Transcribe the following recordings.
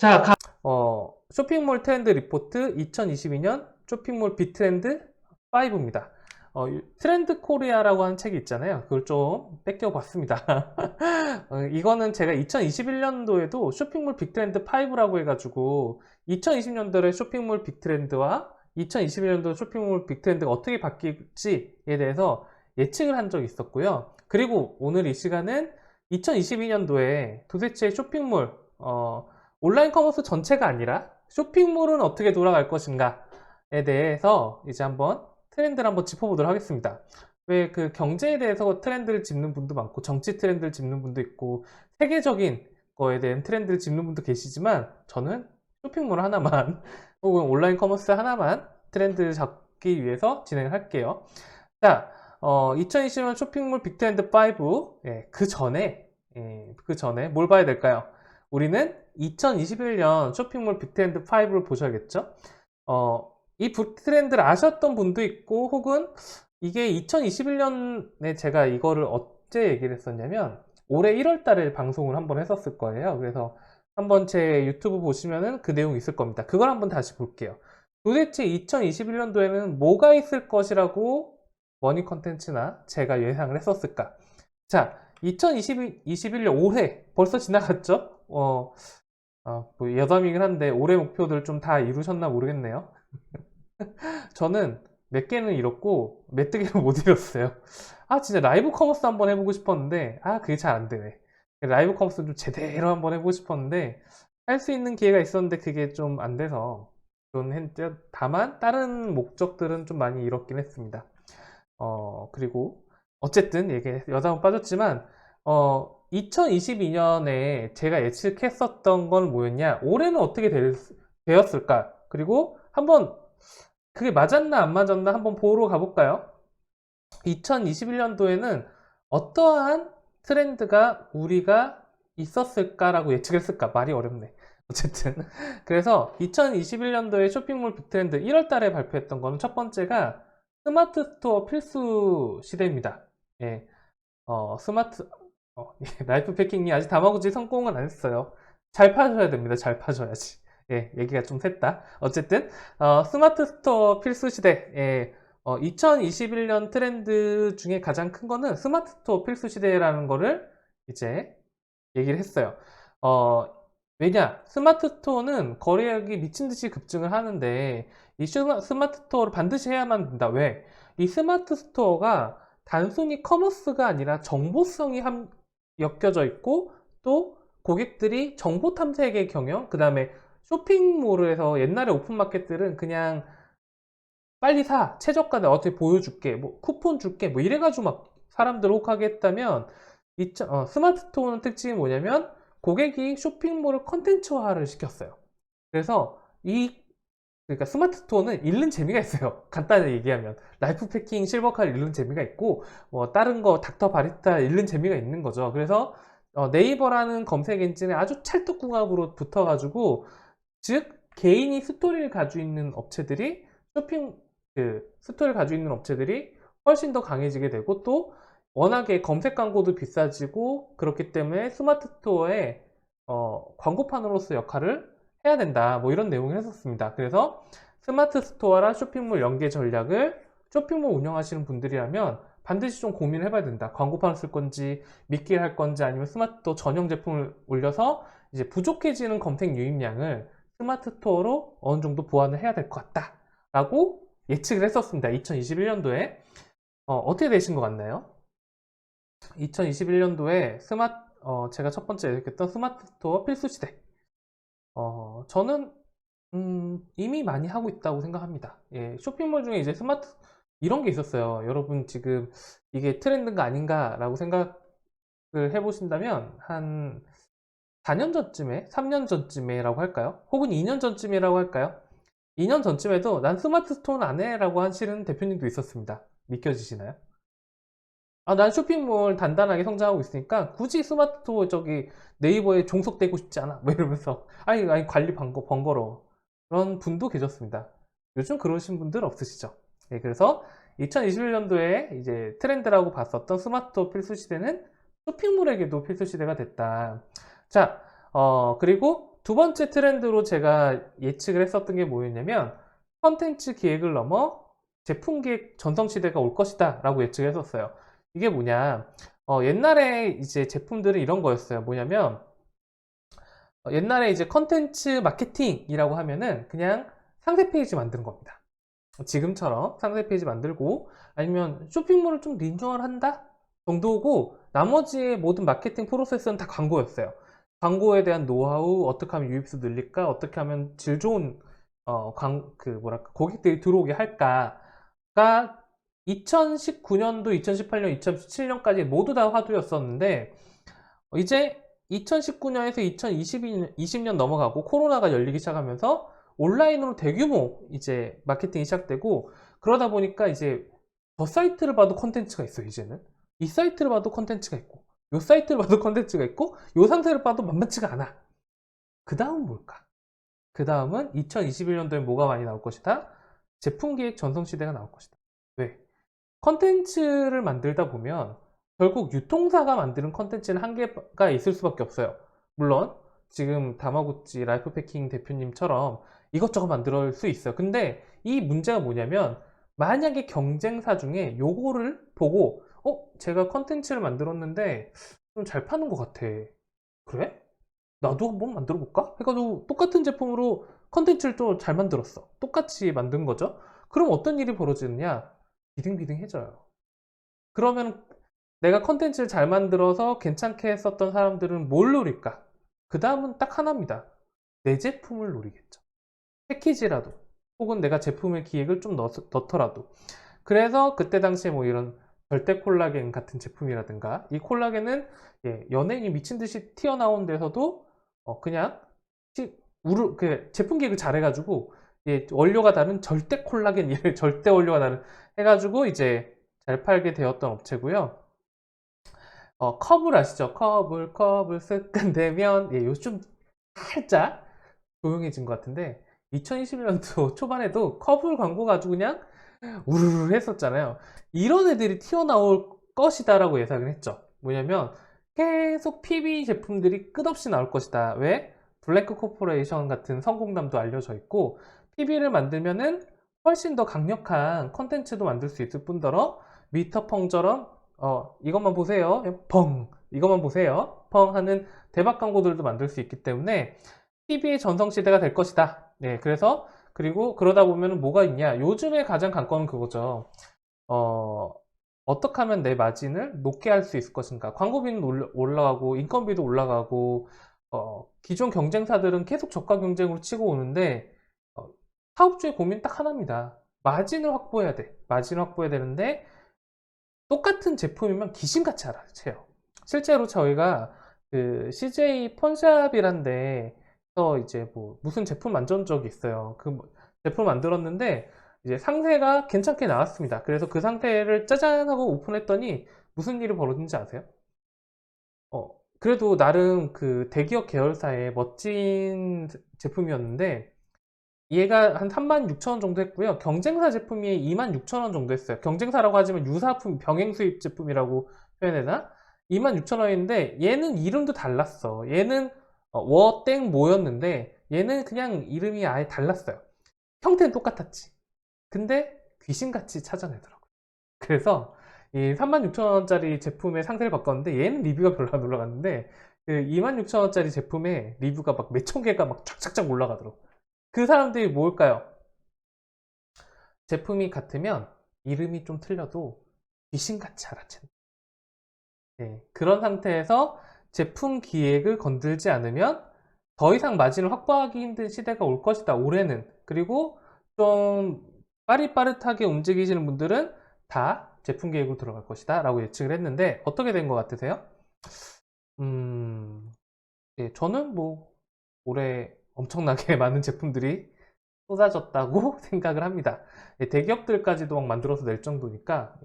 자, 쇼핑몰 트렌드 리포트 2022년 쇼핑몰 빅트렌드 5입니다. 트렌드 코리아라고 하는 책이 있잖아요. 그걸 좀 뺏겨봤습니다. 이거는 제가 2021년도에도 쇼핑몰 빅트렌드 5라고 해가지고 2020년도의 쇼핑몰 빅트렌드와 2021년도 쇼핑몰 빅트렌드가 어떻게 바뀔지에 대해서 예측을 한 적이 있었고요. 그리고 오늘 이 시간은 2022년도에 도대체 쇼핑몰, 온라인 커머스 전체가 아니라 쇼핑몰은 어떻게 돌아갈 것인가에 대해서 이제 한번 트렌드를 한번 짚어보도록 하겠습니다. 왜 그 경제에 대해서 트렌드를 짚는 분도 많고 정치 트렌드를 짚는 분도 있고 세계적인 거에 대한 트렌드를 짚는 분도 계시지만 저는 쇼핑몰 하나만 혹은 온라인 커머스 하나만 트렌드를 잡기 위해서 진행을 할게요. 자, 2020년 쇼핑몰 빅트렌드 5, 그 전에 뭘 봐야 될까요? 우리는 2021년 쇼핑몰 빅트렌드 5를 보셔야겠죠? 이 빅트렌드를 아셨던 분도 있고, 혹은 이게 2021년에 제가 이거를 어째 얘기를 했었냐면, 올해 1월 달에 방송을 한번 했었을 거예요. 그래서 한번 제 유튜브 보시면은 그 내용이 있을 겁니다. 그걸 한번 다시 볼게요. 도대체 2021년도에는 뭐가 있을 것이라고 머니 컨텐츠나 제가 예상을 했었을까? 자, 2021년 올해 벌써 지나갔죠? 뭐 여담이긴 한데 올해 목표들 좀 다 이루셨나 모르겠네요. 저는 몇 개는 이뤘고 몇 개는 못 이뤘어요. 진짜 라이브 커머스 한번 해보고 싶었는데 그게 잘 안 되네. 라이브 커머스 좀 제대로 한번 해보고 싶었는데 할 수 있는 기회가 있었는데 그게 좀 안 돼서 다만 다른 목적들은 좀 많이 이뤘긴 했습니다. 그리고 어쨌든 이게 여담은 빠졌지만 2022년에 제가 예측했었던 건 뭐였냐? 올해는 어떻게 되었을까? 그리고 한번 그게 맞았나 안 맞았나 한번 보러 가볼까요? 2021년도에는 어떠한 트렌드가 우리가 있었을까라고 예측했을까? 말이 어렵네. 어쨌든 그래서 2021년도에 쇼핑몰 빅트렌드 1월 달에 발표했던 거는 첫 번째가 스마트 스토어 필수 시대입니다. 예, 스마트 라이프 패킹이 아직 다마고치 성공은 안 했어요. 잘 파셔야 됩니다. 잘 파셔야지. 예, 얘기가 좀 샜다. 어쨌든 스마트 스토어 필수 시대. 2021년 트렌드 중에 가장 큰 거는 스마트 스토어 필수 시대라는 거를 이제 얘기를 했어요. 어, 왜냐? 스마트 스토어는 거래액이 미친 듯이 급증을 하는데 이 스마트 스토어를 반드시 해야만 된다. 왜? 이 스마트 스토어가 단순히 커머스가 아니라 정보성이 엮여져 있고 또 고객들이 정보 탐색의 경영, 그 다음에 쇼핑몰에서 옛날에 오픈마켓들은 그냥 빨리 사, 최저가에 어떻게 보여줄게, 뭐 쿠폰 줄게, 뭐 이래가지고 막 사람들 혹하게 했다면 스마트 스토어는 특징이 뭐냐면 고객이 쇼핑몰을 컨텐츠화를 시켰어요. 그래서 그러니까 스마트 스토어는 읽는 재미가 있어요. 간단히 얘기하면 라이프 패킹 실버카를 읽는 재미가 있고 뭐 다른 거 닥터 바리스타 읽는 재미가 있는 거죠. 그래서 네이버라는 검색 엔진에 아주 찰떡궁합으로 붙어가지고 즉 개인이 스토리를 가지고 있는 업체들이 스토리를 가지고 있는 업체들이 훨씬 더 강해지게 되고 또 워낙에 검색 광고도 비싸지고 그렇기 때문에 스마트 스토어의 광고판으로서 역할을 해야 된다. 뭐 이런 내용을 했었습니다. 그래서 스마트 스토어랑 쇼핑몰 연계 전략을 쇼핑몰 운영하시는 분들이라면 반드시 좀 고민을 해봐야 된다. 광고판을 쓸 건지, 미끼를 할 건지, 아니면 스마트 스토어 전용 제품을 올려서 이제 부족해지는 검색 유입량을 스마트 스토어로 어느 정도 보완을 해야 될 것 같다. 라고 예측을 했었습니다. 2021년도에. 어떻게 되신 것 같나요? 2021년도에 제가 첫 번째 예측했던 스마트 스토어 필수 시대. 저는 이미 많이 하고 있다고 생각합니다. 예, 쇼핑몰 중에 이제 이런 게 있었어요. 여러분 지금 이게 트렌드인가 아닌가라고 생각을 해보신다면 한 4년 전쯤에, 3년 전쯤에라고 할까요? 혹은 2년 전쯤이라고 할까요? 2년 전쯤에도 난 스마트 스토어는 안 해라고 하시는 대표님도 있었습니다. 믿겨지시나요? 난 쇼핑몰 단단하게 성장하고 있으니까 굳이 스마트 스토어 네이버에 종속되고 싶지 않아. 뭐 이러면서 아니 관리 번거로워. 그런 분도 계셨습니다. 요즘 그러신 분들 없으시죠? 네, 그래서 2021년도에 이제 트렌드라고 봤었던 스마트 스토어 필수 시대는 쇼핑몰에게도 필수 시대가 됐다. 자, 그리고 두 번째 트렌드로 제가 예측을 했었던 게 뭐였냐면 컨텐츠 기획을 넘어 제품 기획 전성시대가 올 것이다 라고 예측을 했었어요. 이게 뭐냐, 옛날에 이제 제품들은 이런 거였어요. 뭐냐면 옛날에 이제 컨텐츠 마케팅이라고 하면은 그냥 상세 페이지 만드는 겁니다. 지금처럼 상세 페이지 만들고 아니면 쇼핑몰을 좀 리뉴얼한다 정도고, 나머지의 모든 마케팅 프로세스는 다 광고였어요. 광고에 대한 노하우, 어떻게 하면 유입수 늘릴까, 어떻게 하면 질 좋은 고객들이 들어오게 할까가 2019년도, 2018년, 2017년까지 모두 다 화두였었는데, 이제 2019년에서 2020년 넘어가고 코로나가 열리기 시작하면서 온라인으로 대규모 이제 마케팅이 시작되고, 그러다 보니까 이제 저 사이트를 봐도 컨텐츠가 있어요. 이제는 이 사이트를 봐도 컨텐츠가 있고, 요 사이트를 봐도 컨텐츠가 있고, 요 상태를 봐도 만만치가 않아. 그 다음 뭘까? 그 다음은 2021년도에 뭐가 많이 나올 것이다? 제품 기획 전성시대가 나올 것이다. 왜? 컨텐츠를 만들다 보면 결국 유통사가 만드는 컨텐츠는 한계가 있을 수밖에 없어요. 물론 지금 다마고치 라이프패킹 대표님처럼 이것저것 만들 수 있어요. 근데 이 문제가 뭐냐면, 만약에 경쟁사 중에 요거를 보고 제가 컨텐츠를 만들었는데 좀 잘 파는 것 같아. 그래? 나도 한번 만들어 볼까? 해가지고 똑같은 제품으로 컨텐츠를 또 잘 만들었어. 똑같이 만든 거죠. 그럼 어떤 일이 벌어지느냐? 비등비등해져요. 그러면 내가 컨텐츠를 잘 만들어서 괜찮게 했었던 사람들은 뭘 노릴까? 그 다음은 딱 하나입니다. 내 제품을 노리겠죠. 패키지라도, 혹은 내가 제품의 기획을 좀 넣더라도. 그래서 그때 당시에 뭐 이런 절대 콜라겐 같은 제품이라든가, 이 콜라겐은 연예인이 미친 듯이 튀어나온 데서도 그냥 제품 기획을 잘해가지고, 원료가 다른 절대 콜라겐, 절대 원료가 다른 해가지고 이제 잘 팔게 되었던 업체고요. 컵을 아시죠? 컵을 쓱 건대면, 요즘 살짝 조용해진 것 같은데 2021년도 초반에도 컵을 광고 가지고 그냥 우르르 했었잖아요. 이런 애들이 튀어나올 것이다 라고 예상을 했죠. 뭐냐면 계속 PB 제품들이 끝없이 나올 것이다. 왜? 블랙 코퍼레이션 같은 성공담도 알려져 있고, PB를 만들면은 훨씬 더 강력한 컨텐츠도 만들 수 있을 뿐더러 미터펑처럼 이것만 보세요, 펑, 이것만 보세요, 펑 하는 대박 광고들도 만들 수 있기 때문에 TV의 전성시대가 될 것이다. 네, 그리고 그러다 보면 뭐가 있냐? 요즘에 가장 관건은 그거죠. 어떻게 하면 내 마진을 높게 할 수 있을 것인가? 광고비는 올라가고, 인건비도 올라가고, 기존 경쟁사들은 계속 저가 경쟁으로 치고 오는데, 사업주의 고민 딱 하나입니다. 마진을 확보해야 돼. 마진을 확보해야 되는데, 똑같은 제품이면 귀신같이 알아채요. 실제로 저희가 그 CJ 폰샵이란 데서 이제 뭐 무슨 제품 만든 적이 있어요. 그 제품 만들었는데 이제 상태가 괜찮게 나왔습니다. 그래서 그 상태를 짜잔 하고 오픈했더니 무슨 일이 벌어진지 아세요? 그래도 나름 그 대기업 계열사의 멋진 제품이었는데, 얘가 한 36,000원 정도 했고요. 경쟁사 제품이 26,000원 정도 했어요. 경쟁사라고 하지만 유사품, 병행 수입 제품이라고 표현해나? 26,000원인데 얘는 이름도 달랐어. 얘는 워땡 뭐였는데 얘는 그냥 이름이 아예 달랐어요. 형태는 똑같았지. 근데 귀신같이 찾아내더라고요. 그래서 이 36,000원짜리 제품의 상태를 바꿨는데 얘는 리뷰가 별로 안 올라갔는데, 그 26,000원짜리 제품의 리뷰가 막 몇천 개가 막 쫙쫙쫙 올라가더라고요. 그 사람들이 뭘까요? 제품이 같으면 이름이 좀 틀려도 귀신같이 알아챈다. 네, 그런 상태에서 제품 기획을 건들지 않으면 더 이상 마진을 확보하기 힘든 시대가 올 것이다, 올해는. 그리고 좀 빠릿빠릿하게 움직이시는 분들은 다 제품 기획으로 들어갈 것이다 라고 예측을 했는데, 어떻게 된 것 같으세요? 저는 뭐 올해 엄청나게 많은 제품들이 쏟아졌다고 생각을 합니다. 대기업들까지도 막 만들어서 낼 정도니까.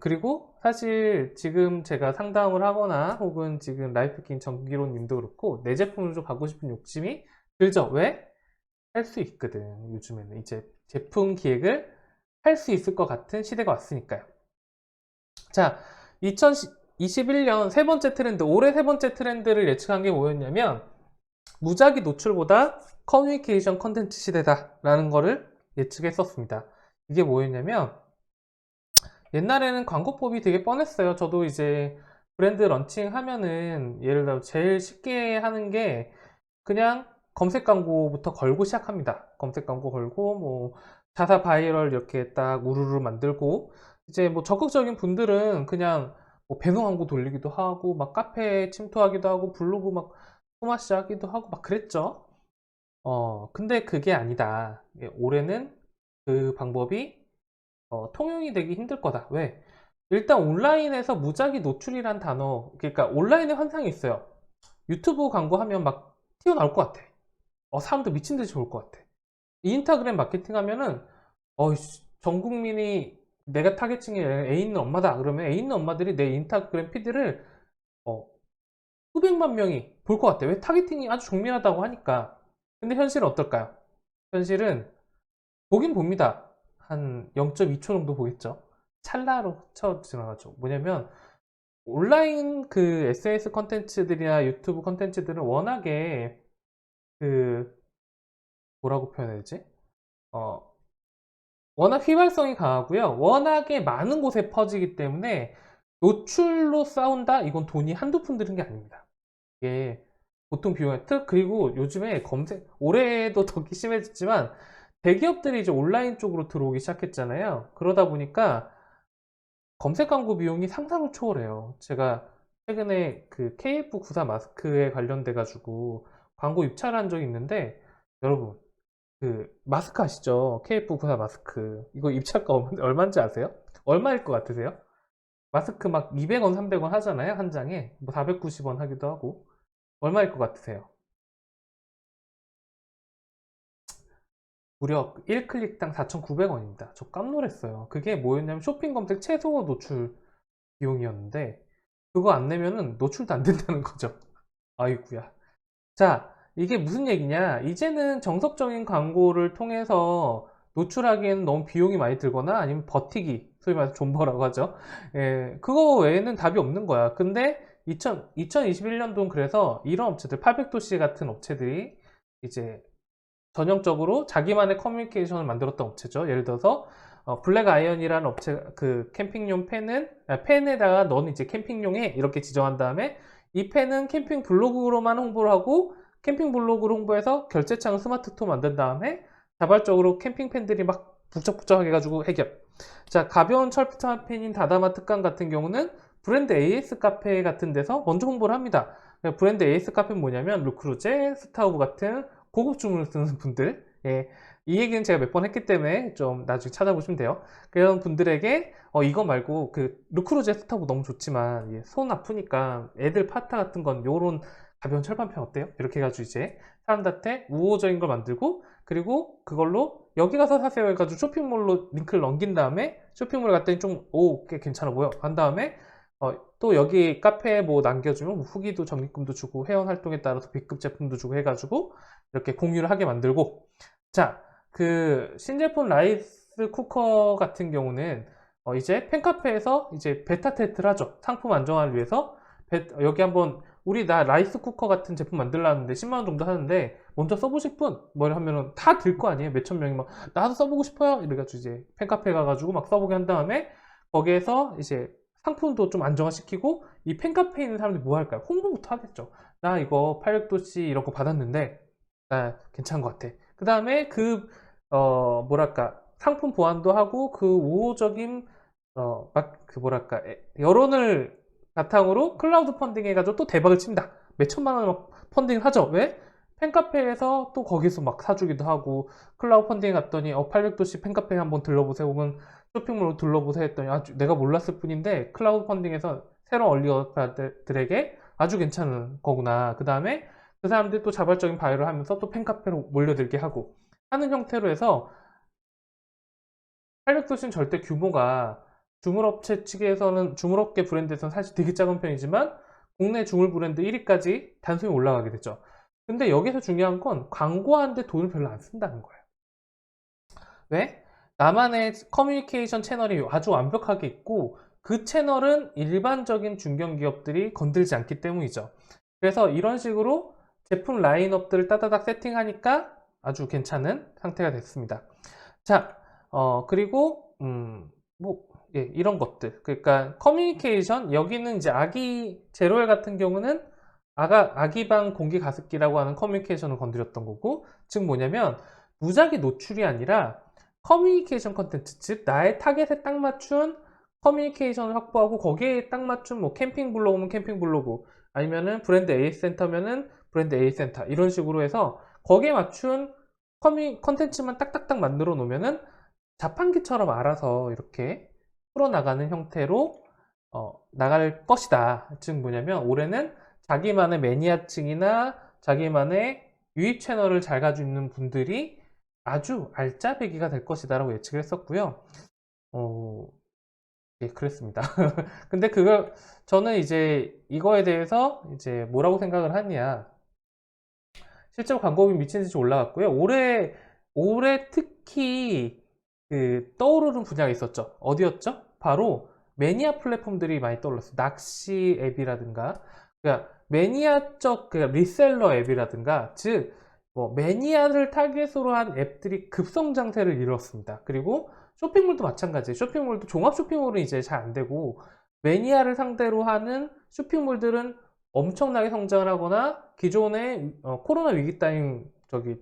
그리고 사실 지금 제가 상담을 하거나 혹은 지금 라이프킨 정기로님도 그렇고 내 제품을 좀 갖고 싶은 욕심이 들죠. 왜? 할 수 있거든. 요즘에는 이제 제품 기획을 할 수 있을 것 같은 시대가 왔으니까요. 자, 2021년 세 번째 트렌드, 올해 세 번째 트렌드를 예측한 게 뭐였냐면 무작위 노출보다 커뮤니케이션 컨텐츠 시대다라는 거를 예측했었습니다. 이게 뭐였냐면 옛날에는 광고법이 되게 뻔했어요. 저도 이제 브랜드 런칭 하면은 예를 들어 제일 쉽게 하는 게 그냥 검색 광고부터 걸고 시작합니다. 검색 광고 걸고 뭐 자사 바이럴 이렇게 딱 우르르 만들고 이제 뭐 적극적인 분들은 그냥 뭐 배송 광고 돌리기도 하고 막 카페에 침투하기도 하고 블로그 막 소마시 하기도 하고 막 그랬죠. 근데 그게 아니다. 올해는 그 방법이 통용이 되기 힘들 거다. 왜? 일단 온라인에서 무작위 노출이란 단어, 그러니까 온라인에 환상이 있어요. 유튜브 광고하면 막 튀어나올 것 같아. 사람들 미친 듯이 볼 것 같아. 인스타그램 마케팅 하면은 전 국민이 내가 타겟층이 애 있는 엄마다. 그러면 애 있는 엄마들이 내 인스타그램 피드를 어, 수백만 명이 볼 것 같아. 왜? 타겟팅이 아주 정밀하다고 하니까. 근데 현실은 어떨까요? 현실은 보긴 봅니다. 한 0.2초 정도 보겠죠. 찰나로 스쳐 지나가죠. 뭐냐면 온라인 그 SNS 컨텐츠들이나 유튜브 컨텐츠들은 워낙에 그 뭐라고 표현해야 되지? 어, 워낙 휘발성이 강하고요. 워낙에 많은 곳에 퍼지기 때문에 노출로 싸운다? 이건 돈이 한두 푼 드는 게 아닙니다. 이게 보통 비용이 그리고 요즘에 검색 올해도 더 심해졌지만 대기업들이 이제 온라인 쪽으로 들어오기 시작했잖아요. 그러다 보니까 검색 광고 비용이 상상을 초월해요. 제가 최근에 그 KF94 마스크에 관련돼 가지고 광고 입찰을 한 적이 있는데 여러분 그 마스크 아시죠? KF94 마스크 이거 입찰가 얼마인지 아세요? 얼마일 것 같으세요? 마스크 막 200원, 300원 하잖아요. 한 장에 뭐 490원 하기도 하고 얼마일 것 같으세요? 무려 1클릭당 4,900원입니다. 저 깜놀했어요. 그게 뭐였냐면 쇼핑 검색 최소 노출 비용이었는데 그거 안 내면은 노출도 안 된다는 거죠. 아이구야. 자, 이게 무슨 얘기냐? 이제는 정석적인 광고를 통해서 노출하기에는 너무 비용이 많이 들거나 아니면 버티기, 소위 말해서 존버라고 하죠. 예, 그거 외에는 답이 없는 거야. 근데 2021년도는 그래서 이런 업체들, 800도씨 같은 업체들이 이제 전형적으로 자기만의 커뮤니케이션을 만들었던 업체죠. 예를 들어서 블랙 아이언이라는 업체 그 캠핑용 펜은 펜에다가 너는 이제 캠핑용에 이렇게 지정한 다음에 이 펜은 캠핑 블로그로만 홍보를 하고 캠핑 블로그로 홍보해서 결제창을 스마트로 만든 다음에 자발적으로 캠핑 팬들이 막 북적북적 해가지고 해결. 자, 가벼운 철부터 펜인 다다마 특강 같은 경우는 브랜드 AS 카페 같은 데서 먼저 홍보를 합니다. 브랜드 AS 카페는 뭐냐면 르크루제, 스타우브 같은 고급 주문을 쓰는 분들, 예, 이 얘기는 제가 몇 번 했기 때문에 좀 나중에 찾아보시면 돼요. 그런 분들에게 이거 말고 그 르크루제 스타브 너무 좋지만 손 아프니까 애들 파타 같은 건 요런 가벼운 철판펜 어때요? 이렇게 해가지고 이제 사람들한테 우호적인 걸 만들고 그리고 그걸로 여기 가서 사세요 해가지고 쇼핑몰로 링크를 넘긴 다음에 쇼핑몰에 갔더니 꽤 괜찮아 보여 한 다음에 또 여기 카페에 뭐 남겨주면 뭐 후기도 적립금도 주고 회원 활동에 따라서 B급 제품도 주고 해가지고 이렇게 공유를 하게 만들고 자, 그 신제품 라이스 쿠커 같은 경우는 이제 팬카페에서 이제 베타 테스트를 하죠. 상품 안정화를 위해서 여기 한번 우리 나 라이스 쿠커 같은 제품 만들라는데 10만원 정도 하는데 먼저 써보실 분? 뭐 하면은 다 들 거 아니에요? 몇천 명이 막 나도 써보고 싶어요? 이래가지고 이제 팬카페 가가지고 막 써보게 한 다음에 거기에서 이제 상품도 좀 안정화시키고 이 팬카페에 있는 사람들이 뭐 할까요? 홍보부터 하겠죠. 나 이거 800도씨 이런 거 받았는데 나 괜찮은 것 같아. 그 다음에 뭐랄까, 상품 보완도 하고 그 우호적인, 뭐랄까, 여론을 바탕으로 클라우드 펀딩 해가지고 또 대박을 칩니다. 몇 천만 원을 막 펀딩을 하죠. 왜? 팬카페에서 또 거기서 막 사주기도 하고, 클라우드 펀딩 갔더니, 800도씨 팬카페 한번 들러보세요. 혹은 쇼핑몰로 둘러보세요 했더니, 내가 몰랐을 뿐인데, 클라우드 펀딩에서 새로운 얼리어들에게 아주 괜찮은 거구나. 그 다음에 그 사람들이 또 자발적인 바이를 하면서 또 팬카페로 몰려들게 하고 하는 형태로 해서 800도씨는 절대 규모가 주물업체 측에서는 주물업계 브랜드에서는 사실 되게 작은 편이지만 국내 주물 브랜드 1위까지 단순히 올라가게 되죠. 근데 여기서 중요한 건 광고하는데 돈을 별로 안 쓴다는 거예요. 왜? 나만의 커뮤니케이션 채널이 아주 완벽하게 있고 그 채널은 일반적인 중견기업들이 건들지 않기 때문이죠. 그래서 이런 식으로 제품 라인업들을 따다닥 세팅하니까 아주 괜찮은 상태가 됐습니다. 자, 그리고 뭐 예, 이런 것들. 그러니까 커뮤니케이션, 여기는 이제 아기 제로엘 같은 경우는 아기방 공기 가습기라고 하는 커뮤니케이션을 건드렸던 거고, 즉 뭐냐면 무작위 노출이 아니라 커뮤니케이션 컨텐츠, 즉 나의 타겟에 딱 맞춘 커뮤니케이션을 확보하고 거기에 딱 맞춘 뭐 캠핑 블로그면 캠핑 블로그, 아니면은 브랜드 A 센터면은 브랜드 A 센터, 이런 식으로 해서 거기에 맞춘 컨텐츠만 딱딱딱 만들어 놓으면은 자판기처럼 알아서 이렇게 풀어나가는 형태로 나갈 것이다. 즉 뭐냐면 올해는 자기만의 매니아층이나 자기만의 유입 채널을 잘 가지고 있는 분들이 아주 알짜배기가 될 것이다 라고 예측을 했었고요. 예, 그랬습니다. 근데 저는 이제 이거에 대해서 이제 뭐라고 생각을 하냐. 실제로 광고비 미친 듯이 올라갔고요. 올해 특히 떠오르는 분야가 있었죠. 어디였죠? 바로 매니아 플랫폼들이 많이 떠올랐어요. 낚시 앱이라든가, 그러니까 매니아적 리셀러 앱이라든가, 즉, 뭐 매니아를 타겟으로 한 앱들이 급성장세를 이뤘습니다. 그리고 쇼핑몰도 마찬가지예요. 쇼핑몰도 종합 쇼핑몰은 이제 잘 안 되고, 매니아를 상대로 하는 쇼핑몰들은 엄청나게 성장을 하거나 기존의 코로나 위기 따윈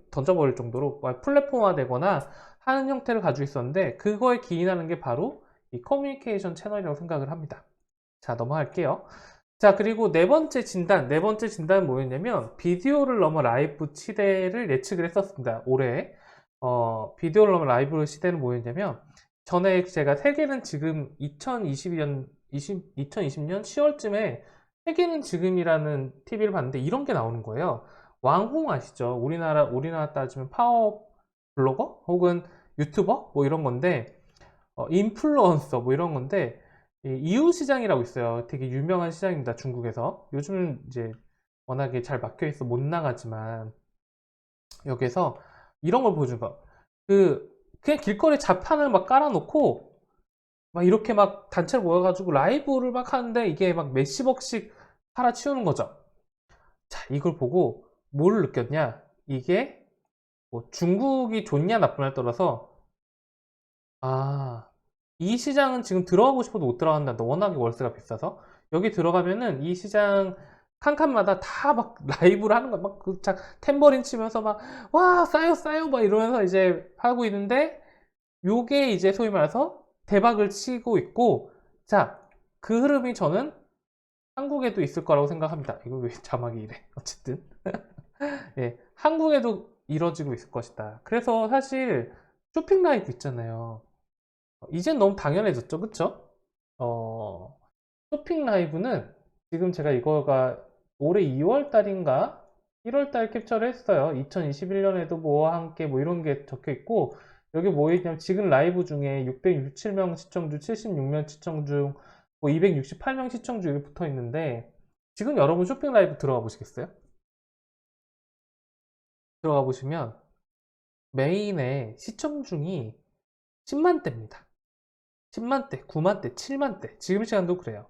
던져버릴 정도로 플랫폼화 되거나 하는 형태를 가지고 있었는데, 그거에 기인하는 게 바로 이 커뮤니케이션 채널이라고 생각을 합니다. 자, 넘어갈게요. 자, 그리고 네 번째 진단은 뭐였냐면 비디오를 넘어 라이브 시대를 예측을 했었습니다. 올해 비디오를 넘어 라이브 시대는 뭐였냐면, 전에 제가 세계는 지금 2020년 10월쯤에 세계는 지금이라는 TV를 봤는데 이런 게 나오는 거예요. 왕홍 아시죠? 우리나라 따지면 파워 블로거 혹은 유튜버 뭐 이런 건데, 인플루언서 뭐 이런 건데, 이유 시장이라고 있어요. 되게 유명한 시장입니다. 중국에서. 요즘은 이제 워낙에 잘 막혀 있어 못 나가지만, 여기서 이런 걸 보여준 거. 그냥 길거리 자판을 막 깔아놓고 막 이렇게 막 단체로 모여가지고 라이브를 막 하는데 이게 막 몇십억씩 팔아치우는 거죠. 자, 이걸 보고 뭘 느꼈냐? 이게 뭐 중국이 좋냐 나쁘냐에 따라서, 이 시장은 지금 들어가고 싶어도 못 들어간다. 워낙에 월세가 비싸서. 여기 들어가면은 이 시장 칸칸마다 다 막 라이브를 하는 거야. 탬버린 치면서 막, 와, 싸요, 막 이러면서 이제 하고 있는데, 요게 이제 소위 말해서 대박을 치고 있고, 자, 그 흐름이 저는 한국에도 있을 거라고 생각합니다. 이거 왜 자막이 이래? 어쨌든. 예, 한국에도 이뤄지고 있을 것이다. 그래서 사실 쇼핑 라이브 있잖아요. 이젠 너무 당연해졌죠, 그쵸? 쇼핑 라이브는 지금 제가 이거가 올해 2월 달인가 1월 달 캡처를 했어요. 2021년에도 뭐와 함께 뭐 이런 게 적혀 있고, 여기 뭐 있냐면 지금 라이브 중에 667명 시청 중, 76명 시청 중, 뭐 268명 시청 중 이렇게 붙어 있는데, 지금 여러분 쇼핑 라이브 들어가 보시겠어요? 들어가 보시면 메인에 시청 중이 10만대입니다. 10만대, 9만대, 7만대. 지금 시간도 그래요.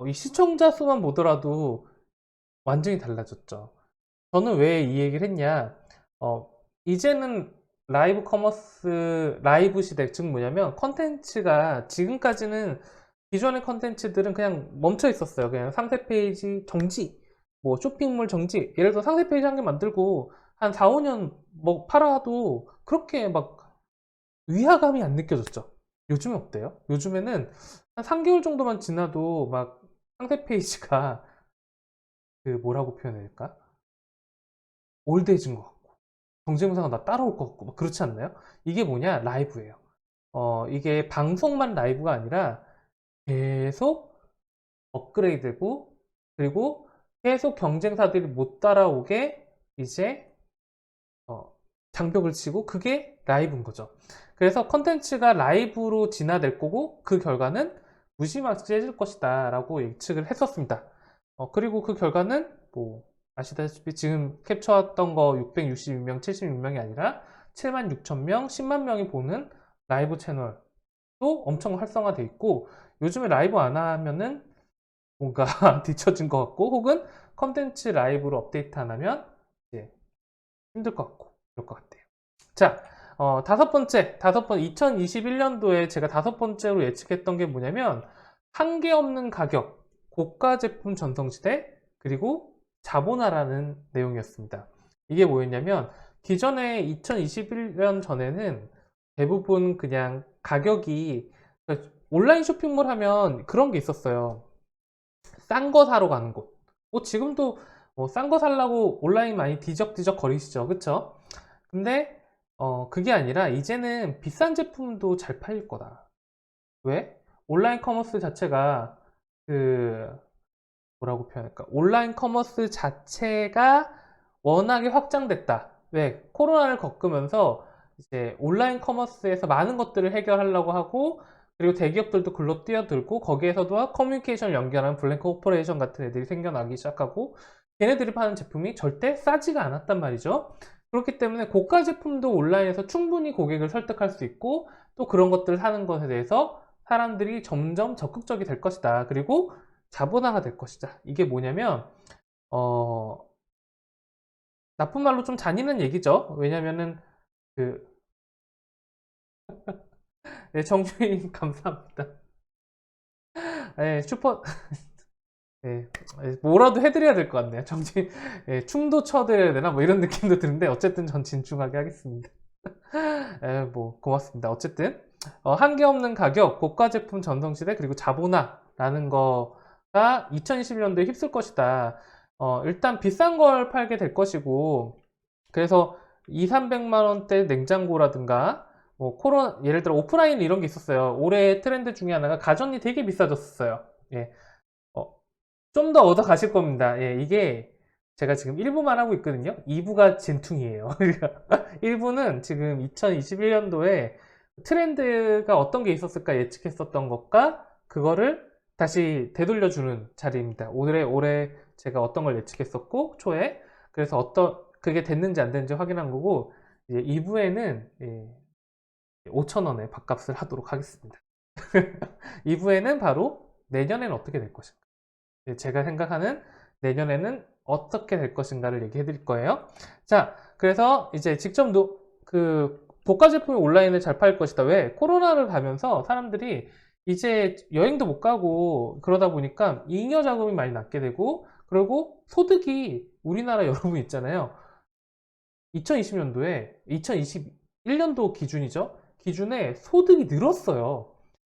이 시청자 수만 보더라도 완전히 달라졌죠. 저는 왜 이 얘기를 했냐? 이제는 라이브 커머스, 라이브 시대, 즉 뭐냐면 컨텐츠가 지금까지는 기존의 컨텐츠들은 그냥 멈춰 있었어요. 그냥 상세 페이지 정지, 뭐 쇼핑몰 정지. 예를 들어 상세 페이지 한 개 만들고 한 4, 5년 뭐 팔아도 그렇게 막 위화감이 안 느껴졌죠. 요즘은 어때요? 요즘에는 한 3개월 정도만 지나도 막 상세 페이지가 뭐라고 표현해야 될까? 올드해진 것 같고 정체무사가 나 따라올 것 같고 막 그렇지 않나요? 이게 뭐냐? 라이브예요. 이게 방송만 라이브가 아니라 계속 업그레이드되고, 그리고 계속 경쟁사들이 못 따라오게 이제 장벽을 치고, 그게 라이브인 거죠. 그래서 컨텐츠가 라이브로 진화될 거고, 그 결과는 무지막지해질 것이다 라고 예측을 했었습니다. 그리고 그 결과는 뭐 아시다시피 지금 캡처했던 거 666명, 76명이 아니라 7만 6천 명, 10만 명이 보는 라이브 채널도 엄청 활성화돼 있고, 요즘에 라이브 안 하면은 뭔가 뒤처진 것 같고, 혹은 컨텐츠 라이브로 업데이트 안 하면 이제 힘들 것 같고 그럴 것 같아요. 자, 다섯 번째 2021년도에 제가 다섯 번째로 예측했던 게 뭐냐면 한계 없는 가격, 고가 제품 전성시대, 그리고 자본화라는 내용이었습니다. 이게 뭐였냐면 기존에 2021년 전에는 대부분 그냥 가격이 온라인 쇼핑몰 하면 그런 게 있었어요. 싼 거 사러 가는 곳. 뭐 지금도 싼 거 사려고 온라인 많이 뒤적뒤적 거리시죠, 그쵸? 근데 그게 아니라 이제는 비싼 제품도 잘 팔릴 거다. 왜? 온라인 커머스 자체가 그 뭐라고 표현할까? 온라인 커머스 자체가 워낙에 확장됐다. 왜? 코로나를 겪으면서 이제 온라인 커머스에서 많은 것들을 해결하려고 하고, 그리고 대기업들도 글로 뛰어들고, 거기에서도 커뮤니케이션을 연결하는 블랙 코퍼레이션 같은 애들이 생겨나기 시작하고, 걔네들이 파는 제품이 절대 싸지가 않았단 말이죠. 그렇기 때문에 고가 제품도 온라인에서 충분히 고객을 설득할 수 있고, 또 그런 것들을 사는 것에 대해서 사람들이 점점 적극적이 될 것이다. 그리고 자본화가 될 것이다. 이게 뭐냐면 나쁜 말로 좀 잔인한 얘기죠. 왜냐면은 그 네, 정주인 감사합니다. 네, 네, 뭐라도 해드려야 될 것 같네요. 정주인 춤도 춰드려야 되나 뭐 이런 느낌도 드는데 어쨌든 전 진중하게 하겠습니다. 뭐 고맙습니다. 어쨌든 한계 없는 가격, 고가 제품 전성시대, 그리고 자본화라는 거가 2021년도에 휩쓸 것이다. 일단 비싼 걸 팔게 될 것이고, 그래서 2, 300만 원대 냉장고라든가 뭐 예를 들어 오프라인 이런 게 있었어요. 올해 트렌드 중에 하나가 가전이 되게 비싸졌어요. 예. 좀 더 얻어 가실 겁니다. 예, 이게 제가 지금 1부만 하고 있거든요. 2부가 진퉁이에요. 1부는 지금 2021년도에 트렌드가 어떤 게 있었을까 예측했었던 것과 그거를 다시 되돌려주는 자리입니다. 올해 제가 어떤 걸 예측했었고 초에 그래서 그게 됐는지 안 됐는지 확인한 거고, 이제 2부에는 5,000원에 밥값을 하도록 하겠습니다. 2부에는 바로 내년에는 어떻게 될 것인가, 제가 생각하는 내년에는 어떻게 될 것인가를 얘기해 드릴 거예요. 자, 그래서 이제 직접 고가 제품이 온라인에 잘 팔 것이다. 왜? 코로나를 가면서 사람들이 이제 여행도 못 가고 그러다 보니까 잉여 자금이 많이 남게 되고, 그리고 소득이 우리나라 여러분 있잖아요. 2020년도에 2021년도 기준이죠. 기준에 소득이 늘었어요.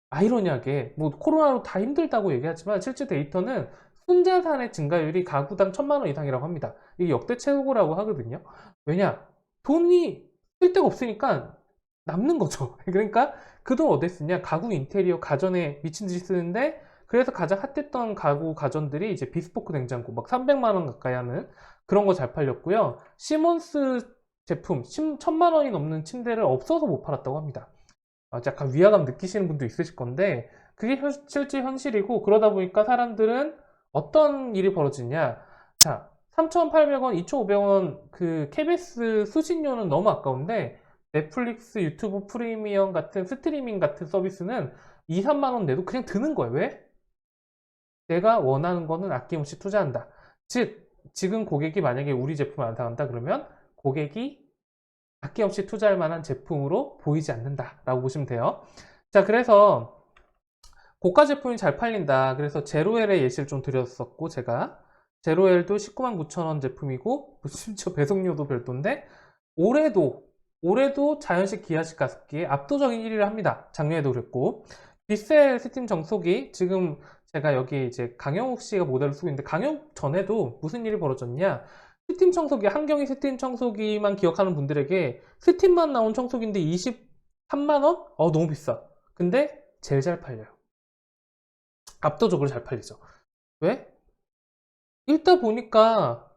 아이러니하게 뭐 코로나로 다 힘들다고 얘기하지만 실제 데이터는 순자산의 증가율이 가구당 1,000만 원 이상이라고 합니다. 이게 역대 최고라고 하거든요. 왜냐? 돈이 쓸 데가 없으니까 남는 거죠. 그러니까 그 돈 어디 쓰냐? 가구 인테리어, 가전에 미친 듯이 쓰는데, 그래서 가장 핫했던 가전들이 이제 비스포크 냉장고 막 300만 원 가까이 하는 그런 거 잘 팔렸고요. 시몬스 제품 1,000만 원이 넘는 침대를 없어서 못 팔았다고 합니다. 약간 위화감 느끼시는 분도 있으실 건데 그게 실제 현실이고, 그러다 보니까 사람들은 어떤 일이 벌어지냐. 자, 3,800원, 2,500원 그 KBS 수신료는 너무 아까운데 넷플릭스, 유튜브 프리미엄 같은 스트리밍 같은 서비스는 2, 3만 원 내도 그냥 드는 거예요. 왜? 내가 원하는 거는 아낌없이 투자한다. 즉, 지금 고객이 만약에 우리 제품을 안 사간다 그러면 고객이 아낌없이 투자할 만한 제품으로 보이지 않는다라고 보시면 돼요. 자, 그래서 고가 제품이 잘 팔린다. 그래서 제로엘의 예시를 좀 드렸었고, 제가 제로엘도 19만 9천 원 제품이고 심지어 배송료도 별도인데 올해도 자연식 기아식 가습기에 압도적인 1위를 합니다. 작년에도 그랬고, 빗셀 스팀 정수기, 지금 제가 여기 이제 강영욱 씨가 모델을 쓰고 있는데, 강영욱 전에도 무슨 일이 벌어졌냐. 스팀 청소기, 한경이 스팀 청소기만 기억하는 분들에게 스팀만 나온 청소기인데 23만원? 너무 비싸. 근데 제일 잘 팔려요. 압도적으로 잘 팔리죠. 왜?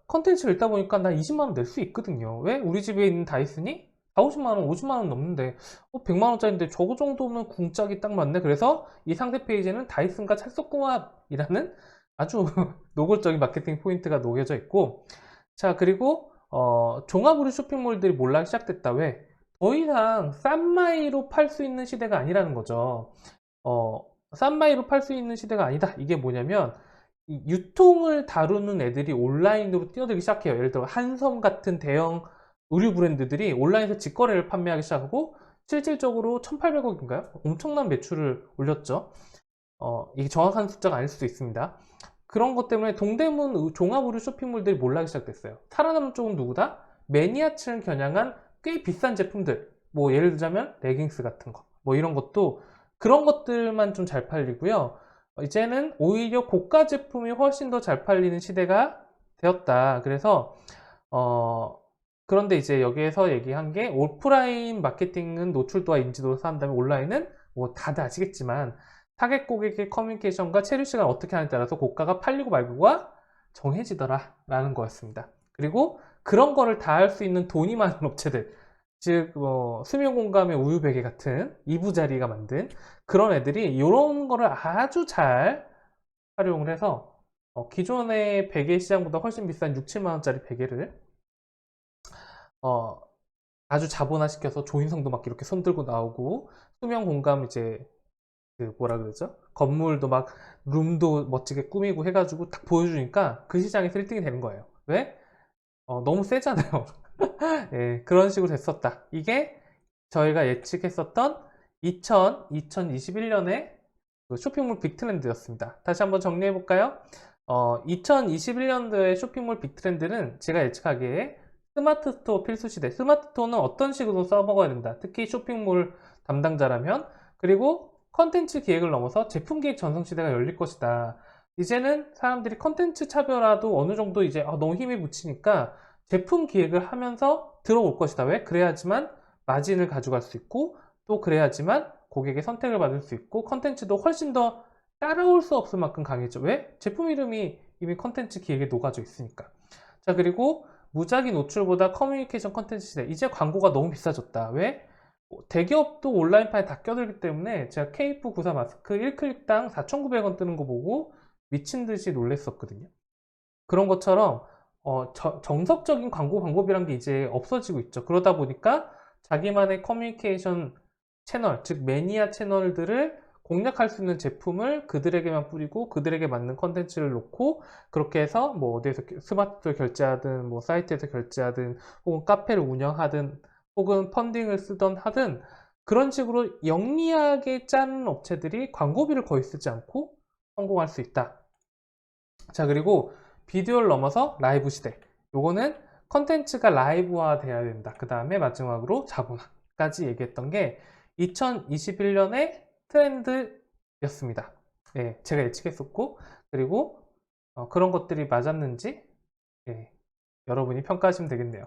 컨텐츠를 읽다 보니까 나 20만원 낼 수 있거든요. 왜? 우리 집에 있는 다이슨이 4, 50만원, 50만원 넘는데 100만원짜리인데 저거 정도면 궁짝이 딱 맞네. 그래서 이 상세 페이지는 다이슨과 찰떡궁합이라는 아주 노골적인 마케팅 포인트가 녹여져 있고, 자, 그리고 종합의류 쇼핑몰들이 몰락이 시작됐다. 왜? 더 이상 싼 마이로 팔 수 있는 시대가 아니라는 거죠. 싼 마이로 팔 수 있는 시대가 아니다. 이게 뭐냐면 이 유통을 다루는 애들이 온라인으로 뛰어들기 시작해요. 예를 들어 한섬 같은 대형 의류 브랜드들이 온라인에서 직거래를 판매하기 시작하고 실질적으로 1,800억인가요? 엄청난 매출을 올렸죠. 이게 정확한 숫자가 아닐 수도 있습니다. 그런 것 때문에 동대문 종합의류 쇼핑몰들이 몰락하기 시작됐어요. 살아남은 쪽은 누구다? 매니아층을 겨냥한 꽤 비싼 제품들. 뭐 예를 들자면 레깅스 같은 거. 뭐 이런 것도 그런 것들만 좀 잘 팔리고요. 이제는 오히려 고가 제품이 훨씬 더 잘 팔리는 시대가 되었다. 그래서 그런데 이제 여기에서 얘기한 게 오프라인 마케팅은 노출도와 인지도를 쌓은 다음에 온라인은 뭐 다들 아시겠지만 타겟 고객의 커뮤니케이션과 체류 시간을 어떻게 하느냐에 따라서 고가가 팔리고 말고가 정해지더라 라는 거였습니다. 그리고 그런 거를 다 할 수 있는 돈이 많은 업체들, 즉 수묘공감의 우유베개 같은 이부자리가 만든 그런 애들이 이런 거를 아주 잘 활용을 해서 기존의 베개 시장보다 훨씬 비싼 6, 7만 원짜리 베개를 아주 자본화시켜서 조인성도 막 이렇게 손들고 나오고 수면공감 이제 그 뭐라 그러죠? 건물도 막 룸도 멋지게 꾸미고 해가지고 딱 보여주니까 그 시장에서 1등이 되는 거예요. 왜? 너무 세잖아요. 예, 그런 식으로 됐었다. 이게 저희가 예측했었던 2021년의 쇼핑몰 빅트렌드였습니다. 다시 한번 정리해 볼까요? 2021년도의 쇼핑몰 빅트렌드는 제가 예측하기에 스마트 스토어 필수 시대. 스마트 스토어는 어떤 식으로 써먹어야 된다. 특히 쇼핑몰 담당자라면. 그리고 컨텐츠 기획을 넘어서 제품 기획 전성 시대가 열릴 것이다. 이제는 사람들이 컨텐츠 차별화도 어느 정도 이제 너무 힘이 붙이니까 제품 기획을 하면서 들어올 것이다. 왜? 그래야지만 마진을 가져갈 수 있고 또 그래야지만 고객의 선택을 받을 수 있고 컨텐츠도 훨씬 더 따라올 수 없을 만큼 강해져. 왜? 제품 이름이 이미 컨텐츠 기획에 녹아져 있으니까. 자, 그리고 무작위 노출보다 커뮤니케이션 컨텐츠 시대. 이제 광고가 너무 비싸졌다. 왜? 대기업도 온라인판에 다 껴들기 때문에 제가 KF94 마스크 1클릭당 4,900원 뜨는 거 보고 미친 듯이 놀랬었거든요. 그런 것처럼 정석적인 광고 방법이란 게 이제 없어지고 있죠. 그러다 보니까 자기만의 커뮤니케이션 채널, 즉 매니아 채널들을 공략할 수 있는 제품을 그들에게만 뿌리고 그들에게 맞는 컨텐츠를 놓고 그렇게 해서 뭐 어디에서 스마트로 결제하든 뭐 사이트에서 결제하든 혹은 카페를 운영하든 혹은 펀딩을 쓰던 하든 그런 식으로 영리하게 짜는 업체들이 광고비를 거의 쓰지 않고 성공할 수 있다. 자, 그리고 비디오를 넘어서 라이브 시대. 요거는 컨텐츠가 라이브화 돼야 된다. 그 다음에 마지막으로 자본화까지 얘기했던 게 2021년의 트렌드였습니다. 예, 제가 예측했었고, 그리고 그런 것들이 맞았는지, 예, 여러분이 평가하시면 되겠네요.